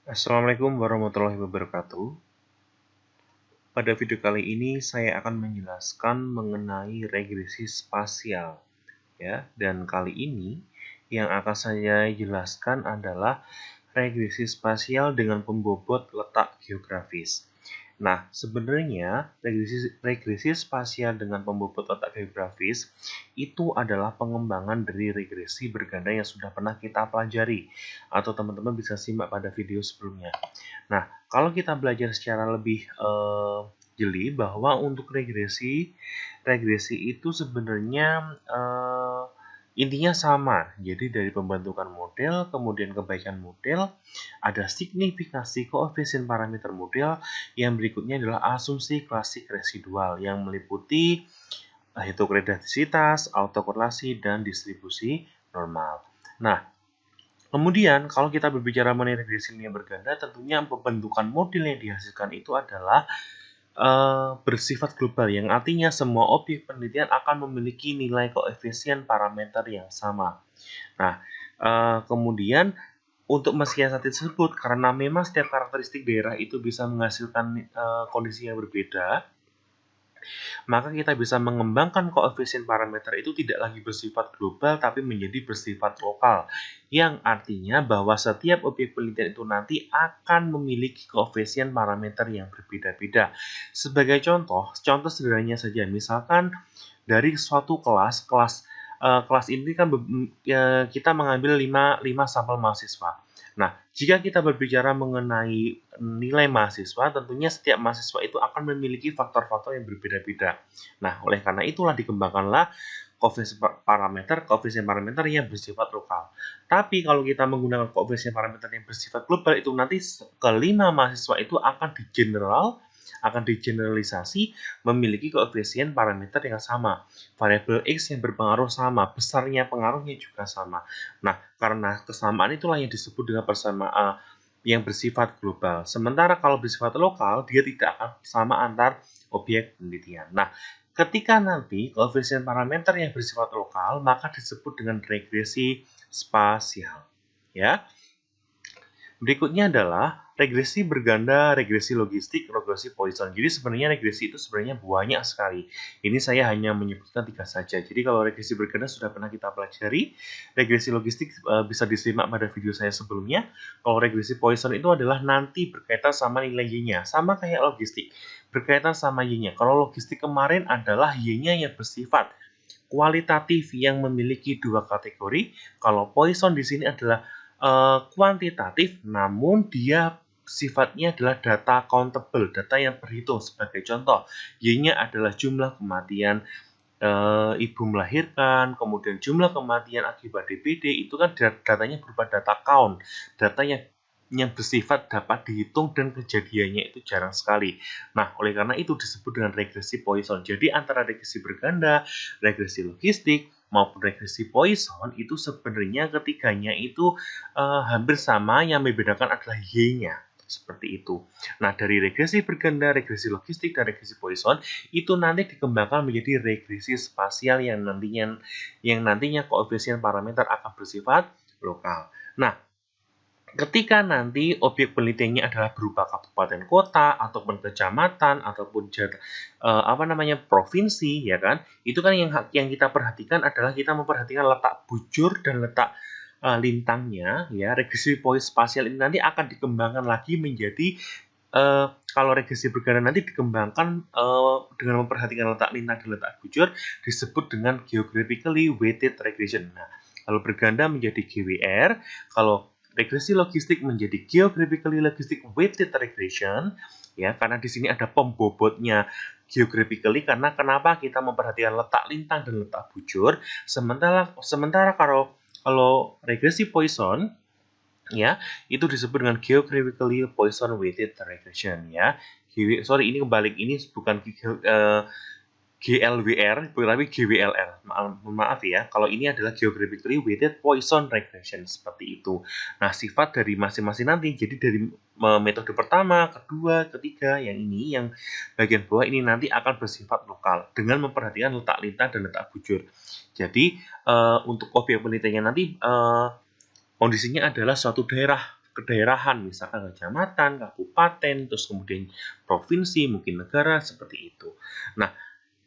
Assalamualaikum warahmatullahi wabarakatuh. Pada video kali ini saya akan menjelaskan mengenai regresi spasial, ya. Dan kali ini yang akan saya jelaskan adalah regresi spasial dengan pembobot letak geografis. Nah, sebenarnya regresi spasial dengan pembobot letak geografis itu adalah pengembangan dari regresi berganda yang sudah pernah kita pelajari, atau teman-teman bisa simak pada video sebelumnya. Nah, kalau kita belajar secara lebih jeli bahwa untuk regresi itu sebenarnya intinya sama. Jadi dari pembentukan model, kemudian kebaikan model, ada signifikasi koefisien parameter model, yang berikutnya adalah asumsi klasik residual yang meliputi heterogeneisitas, autokorelasi, dan distribusi normal. Nah, kemudian, kalau kita berbicara mengenai regresi linear berganda, tentunya pembentukan model yang dihasilkan itu adalah bersifat global, yang artinya semua objek penelitian akan memiliki nilai koefisien parameter yang sama. Nah, kemudian untuk mensiasati tersebut, karena memang setiap karakteristik daerah itu bisa menghasilkan kondisi yang berbeda, maka kita bisa mengembangkan koefisien parameter itu tidak lagi bersifat global tapi menjadi bersifat lokal, yang artinya bahwa setiap objek penelitian itu nanti akan memiliki koefisien parameter yang berbeda-beda. Sebagai contoh sederhananya saja, misalkan dari suatu kelas ini kan kita mengambil 5 sampel mahasiswa. Nah, jika kita berbicara mengenai nilai mahasiswa, tentunya setiap mahasiswa itu akan memiliki faktor-faktor yang berbeda-beda. Nah, oleh karena itulah dikembangkanlah koefisien parameter yang bersifat lokal. Tapi kalau kita menggunakan koefisien parameter yang bersifat global, itu nanti kelima mahasiswa itu akan digeneralisasi memiliki koefisien parameter yang sama. Variabel X yang berpengaruh sama, besarnya pengaruhnya juga sama. Nah, karena kesamaan itulah yang disebut dengan persamaan yang bersifat global. Sementara kalau bersifat lokal, dia tidak akan sama antar objek penelitian. Nah, ketika nanti koefisien parameter yang bersifat lokal, maka disebut dengan regresi spasial. Ya. Berikutnya adalah regresi berganda, regresi logistik, regresi Poisson. Jadi sebenarnya regresi itu sebenarnya banyak sekali. Ini saya hanya menyebutkan 3 saja. Jadi kalau regresi berganda sudah pernah kita pelajari, regresi logistik bisa disimak pada video saya sebelumnya. Kalau regresi Poisson itu adalah nanti berkaitan sama nilai Y-nya, sama kayak logistik, berkaitan sama Y-nya. Kalau logistik kemarin adalah Y-nya yang bersifat kualitatif yang memiliki 2 kategori. Kalau Poisson di sini adalah kuantitatif, namun dia sifatnya adalah data countable, data yang berhitung. Sebagai contoh, Y-nya adalah jumlah kematian ibu melahirkan, kemudian jumlah kematian akibat DBD, itu kan datanya berupa data count, data yang bersifat dapat dihitung dan kejadiannya itu jarang sekali. Nah, oleh karena itu disebut dengan regresi Poisson. Jadi antara regresi berganda, regresi logistik, maupun regresi Poisson itu sebenarnya ketiganya itu hampir sama, yang membedakan adalah Y-nya. Seperti itu. Nah, dari regresi berganda, regresi logistik, dan regresi Poisson itu nanti dikembangkan menjadi regresi spasial yang nantinya koefisien parameter akan bersifat lokal. Nah, ketika nanti objek penelitiannya adalah berupa kabupaten kota ataupun kecamatan ataupun provinsi, ya kan, itu kan yang kita perhatikan adalah kita memperhatikan letak bujur dan letak lintangnya, ya. Regresi spasial ini nanti akan dikembangkan lagi menjadi kalau regresi berganda nanti dikembangkan dengan memperhatikan letak lintang dan letak bujur, disebut dengan geographically weighted regression. Nah, kalau berganda menjadi GWR, kalau regresi logistik menjadi geographically logistic weighted regression, ya, karena di sini ada pembobotnya geographically. Karena kenapa kita memperhatikan letak lintang dan letak bujur, sementara kalau regresi Poisson, ya, itu disebut dengan geographically Poisson weighted regression, ya. Ini kebalik, ini bukan GLWR, tapi GWLR. Maaf ya, kalau ini adalah geographically weighted Poisson regression, seperti itu. Nah, sifat dari masing-masing nanti, jadi dari metode pertama, kedua, ketiga, yang bagian bawah ini nanti akan bersifat lokal dengan memperhatikan letak lintang dan letak bujur. Jadi untuk objek penelitiannya nanti kondisinya adalah suatu daerah kedaerahan, misalkan kecamatan, kabupaten, terus kemudian provinsi, mungkin negara, seperti itu. Nah,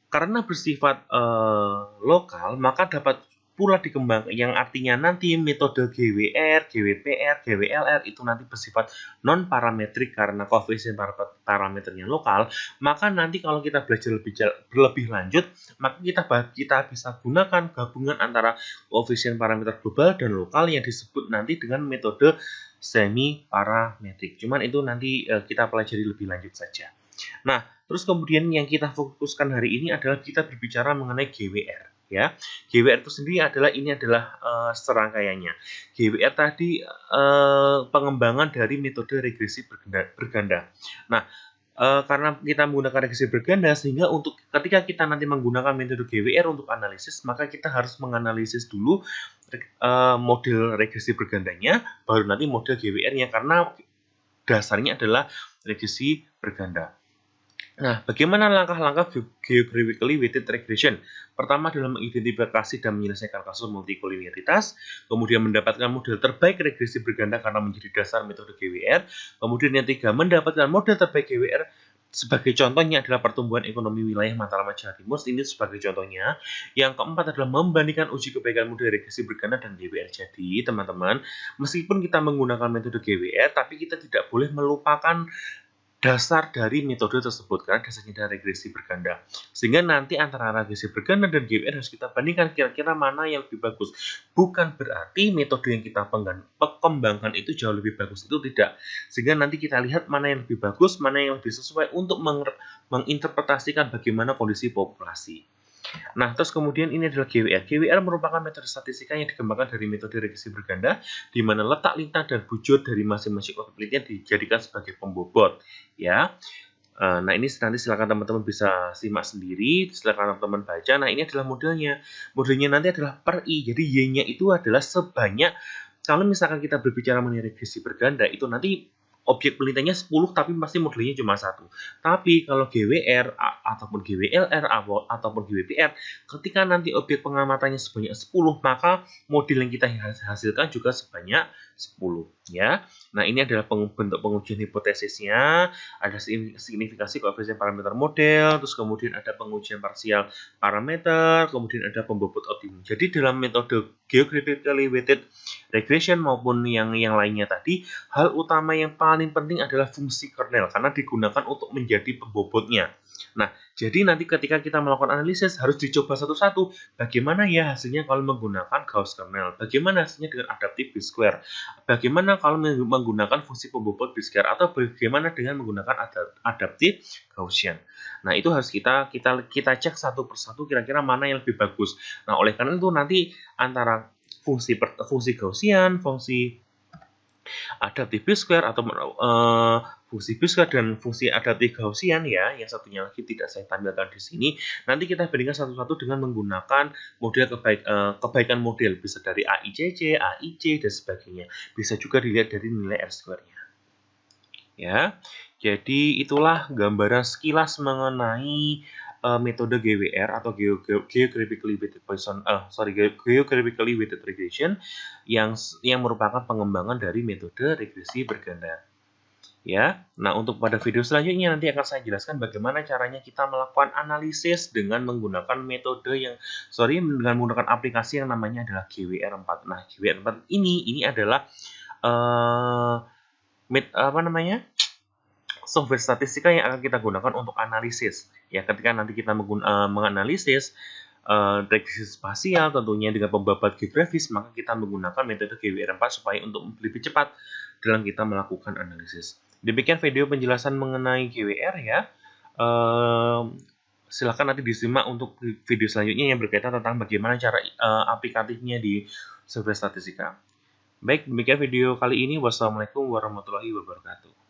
karena bersifat lokal, maka dapat pula dikembangkan yang artinya nanti metode GWR, GWPR, GWLR itu nanti bersifat non parametrik karena koefisien parameternya lokal, maka nanti kalau kita belajar lebih lanjut, maka kita bisa gunakan gabungan antara koefisien parameter global dan lokal yang disebut nanti dengan metode semi parametrik. Cuman itu nanti kita pelajari lebih lanjut saja. Nah, terus kemudian yang kita fokuskan hari ini adalah kita berbicara mengenai GWR. Ya, GWR itu sendiri adalah serangkaiannya. GWR tadi pengembangan dari metode regresi berganda. Nah, karena kita menggunakan regresi berganda, sehingga untuk ketika kita nanti menggunakan metode GWR untuk analisis, maka kita harus menganalisis dulu model regresi bergandanya, baru nanti model GWR-nya, karena dasarnya adalah regresi berganda. Nah, bagaimana langkah-langkah geographically weighted regression? Pertama adalah mengidentifikasi dan menyelesaikan kasus multikolinialitas, kemudian mendapatkan model terbaik regresi berganda karena menjadi dasar metode GWR, kemudian yang ketiga, mendapatkan model terbaik GWR sebagai contohnya adalah pertumbuhan ekonomi wilayah Mataraman Jawa Timur, ini sebagai contohnya. Yang keempat adalah membandingkan uji kebaikan model regresi berganda dan GWR. Jadi, teman-teman, meskipun kita menggunakan metode GWR, tapi kita tidak boleh melupakan dasar dari metode tersebut, karena dasarnya adalah regresi berganda. Sehingga nanti antara regresi berganda dan GWR harus kita bandingkan kira-kira mana yang lebih bagus. Bukan berarti metode yang kita kembangkan itu jauh lebih bagus, itu tidak. Sehingga nanti kita lihat mana yang lebih bagus, mana yang lebih sesuai untuk menginterpretasikan bagaimana kondisi populasi. Nah, terus kemudian ini adalah GWR. GWR merupakan metode statistika yang dikembangkan dari metode regresi berganda, di mana letak lintang dan bujur dari masing-masing objek penelitian dijadikan sebagai pembobot. Ya, nah ini nanti silakan teman-teman bisa simak sendiri, silakan teman-teman baca. Nah, ini adalah modelnya. Modelnya nanti adalah per I. Jadi Y-nya itu adalah sebanyak, kalau misalkan kita berbicara mengenai regresi berganda, itu nanti objek penelitiannya 10 tapi pasti modelnya cuma 1. Tapi kalau GWR ataupun GWLR ataupun GWPR, ketika nanti objek pengamatannya sebanyak 10, maka model yang kita hasilkan juga sebanyak 10 ya. Nah, ini adalah bentuk pengujian hipotesisnya, ada signifikasi koefisien parameter model, terus kemudian ada pengujian parsial parameter, kemudian ada pembobot optimum. Jadi dalam metode geographically weighted regression maupun yang lainnya tadi, hal utama yang paling penting adalah fungsi kernel karena digunakan untuk menjadi pembobotnya. Nah, jadi nanti ketika kita melakukan analisis harus dicoba satu-satu. Bagaimana ya hasilnya kalau menggunakan Gauss kernel? Bagaimana hasilnya dengan adaptive B-square? Bagaimana kalau menggunakan fungsi pembobot B-square? Atau bagaimana dengan menggunakan adaptive Gaussian? Nah, itu harus kita cek satu persatu kira-kira mana yang lebih bagus. Nah, oleh karena itu nanti antara fungsi Gaussian, fungsi adaptive B-square atau fungsi B-square dan fungsi adaptive Gaussian ya, yang satunya lagi tidak saya tampilkan di sini. Nanti kita bandingkan satu-satu dengan menggunakan model kebaikan model, bisa dari AICC, AIC dan sebagainya. Bisa juga dilihat dari nilai R-square-nya. Ya. Jadi itulah gambaran sekilas mengenai metode GWR atau geographically weighted regression yang merupakan pengembangan dari metode regresi berganda. Ya, nah untuk pada video selanjutnya nanti akan saya jelaskan bagaimana caranya kita melakukan analisis dengan menggunakan dengan menggunakan aplikasi yang namanya adalah GWR4. Nah, GWR4 ini adalah software statistika yang akan kita gunakan untuk analisis. Ya, ketika nanti kita menganalisis regresi spasial tentunya dengan pembabat geografis, maka kita menggunakan metode GWR4 supaya untuk lebih cepat dalam kita melakukan analisis. Demikian video penjelasan mengenai GWR ya. Silakan nanti disimak untuk video selanjutnya yang berkaitan tentang bagaimana cara aplikatifnya di software statistika. Baik, demikian video kali ini. Wassalamualaikum warahmatullahi wabarakatuh.